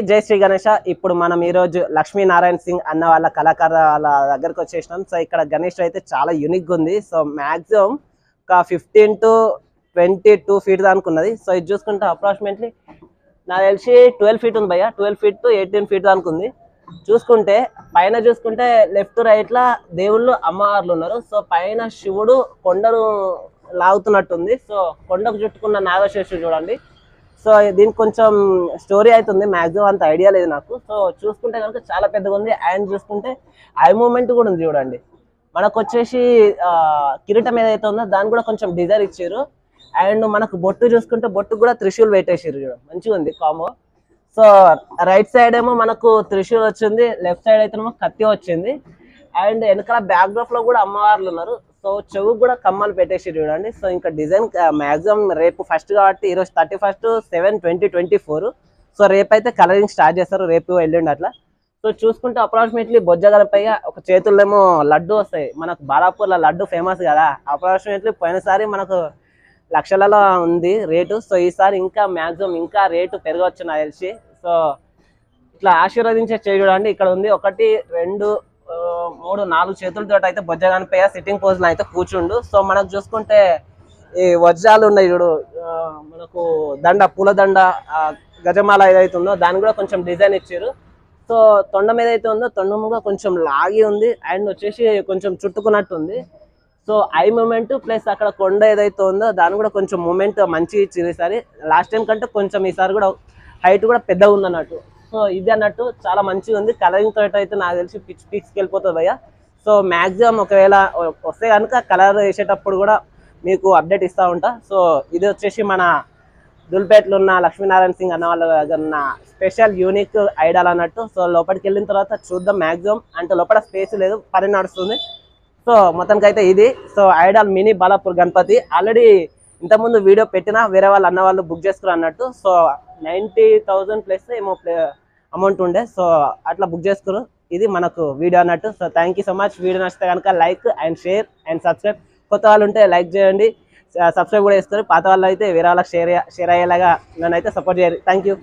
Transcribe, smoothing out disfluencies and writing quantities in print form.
జై శ్రీ గణేష. ఇప్పుడు మనం ఈ రోజు లక్ష్మీనారాయణ సింగ్ అన్న వాళ్ళ కళాకారుల వాళ్ళ దగ్గరకు వచ్చేసినాం. సో ఇక్కడ గణేష్ అయితే చాలా యూనిక్ గా ఉంది. సో మాక్సిమం ఒక 15 to 22 ఫీట్ దానికి ఉన్నది. సో ఇది చూసుకుంటే అప్రాక్సిమేట్లీ నాకు తెలిసి 12 ఫీట్ ఉంది భయ్య. 12 ఫీట్ టు 18 ఫీట్ దానికి ఉంది. చూసుకుంటే పైన చూసుకుంటే లెఫ్ట్ రైట్ లా దేవుళ్ళు అమ్మవార్లు ఉన్నారు. సో పైన శివుడు కొండను లాగుతున్నట్టుంది. సో కొండకు చుట్టుకున్న నాగశేషుడు చూడండి. సో దీనికి కొంచెం స్టోరీ అవుతుంది, మాక్సిమం అంత ఐడియా లేదు నాకు. సో చూసుకుంటే కనుక చాలా పెద్దగా ఉంది. అండ్ చూసుకుంటే ఐ మూమెంట్ కూడా ఉంది చూడండి. మనకు వచ్చేసి కిరీటం ఏదైతే ఉందో దాన్ని కూడా కొంచెం డిజైన్ ఇచ్చారు. అండ్ మనకు బొట్టు చూసుకుంటే బొట్టు కూడా త్రిశూల్ పెట్టేసారు చూడండి, మంచిగా ఉంది కాంబో. సో రైట్ సైడ్ ఏమో మనకు త్రిశూల్ వచ్చింది, లెఫ్ట్ సైడ్ అయితే ఏమో కత్తి వచ్చింది. అండ్ వెనకాల బ్యాక్ డ్రాప్ లో కూడా అమ్మవార్లు ఉన్నారు. సో చెవుకు కూడా కమ్మలు పెట్టేసి చూడండి. సో ఇంకా డిజైన్ మాక్సిమం రేపు ఫస్ట్ కాబట్టి ఈరోజు 31/7/2024. సో రేపు అయితే కలరింగ్ స్టార్ట్ చేస్తారు, రేపు ఎల్లుండి అట్లా. సో చూసుకుంటే అప్రాక్సిమేట్లీ బొజ్జ గణపయ్య ఒక చేతుల్లో ఏమో లడ్డు వస్తాయి. మనకు బాలాపూర్లో లడ్డు ఫేమస్ కదా. అప్రాక్సిమేట్లీ పోయినసారి మనకు లక్షలలో ఉంది రేటు. సో ఈసారి ఇంకా మాక్సిమం ఇంకా రేటు పెరగవచ్చు నాకు తెలిసి. సో ఇట్లా ఆశీర్వదించే చేయి చూడండి, ఇక్కడ ఉంది 1 2 3 4 చేతులతో అయితే బొజ్జ గణపయ్య సిట్టింగ్ పోజ్ లో అయితే కూర్చుండు. సో మనకు చూసుకుంటే ఈ వజ్రాలు ఉన్నాయి చూడు, మనకు దండ పూల దండ గజమాల ఏదైతే ఉందో దాన్ని కూడా కొంచెం డిజైన్ ఇచ్చారు. సో తొండం ఏదైతే ఉందో తొండం కూడా కొంచెం లాగి ఉంది. అండ్ వచ్చేసి కొంచెం చుట్టుకున్నట్టు ఉంది. సో ఐ మూమెంట్ ప్లస్ అక్కడ కొండ ఏదైతే ఉందో దాన్ని కూడా కొంచెం మూమెంట్ మంచి ఇచ్చింది ఈసారి. లాస్ట్ టైం కంటే కొంచెం ఈసారి కూడా హైట్ కూడా పెద్దగా ఉంది అన్నట్టు. సో ఇది అన్నట్టు చాలా మంచిగా ఉంది. కలరింగ్ తోటి అయితే నాకు తెలిసి పిక్స్కి వెళ్ళిపోతుంది భయ్య. సో మ్యాక్సిమం ఒకవేళ వస్తే కనుక కలర్ వేసేటప్పుడు కూడా మీకు అప్డేట్ ఇస్తూ ఉంటా. సో ఇది వచ్చేసి మన దుల్పేటలో ఉన్న లక్ష్మీనారాయణ సింగ్ అన్న వాళ్ళ దగ్గర ఉన్న స్పెషల్ యూనిక్ ఐడల్ అన్నట్టు. సో లోపలికి వెళ్ళిన తర్వాత చూద్దాం. మ్యాక్సిమం అంటే లోపల స్పేస్ లేదు, పని నడుస్తుంది. సో మొత్తానికి అయితే ఇది. So idol mini Balapur Ganapati already ఇంతకుముందు వీడియో పెట్టినా వేరే వాళ్ళు అన్న వాళ్ళు బుక్ చేసుకున్నారు అన్నట్టు. సో 90,000 ప్లస్ ఏమో అమౌంట్ ఉండే. సో అట్లా బుక్ చేసుకురు. ఇది మనకు వీడియో అన్నట్టు. So thank you so much. Video నచ్చితే కనుక like and share and subscribe. కొత్త వాళ్ళు ఉంటే లైక్ చేయండి, సబ్స్క్రైబ్ కూడా చేస్తారు. పాత వాళ్ళు అయితే వేరే వాళ్ళకి షేర్ అయ్యేలాగా నన్ను అయితే సపోర్ట్ చేయాలి. Thank you.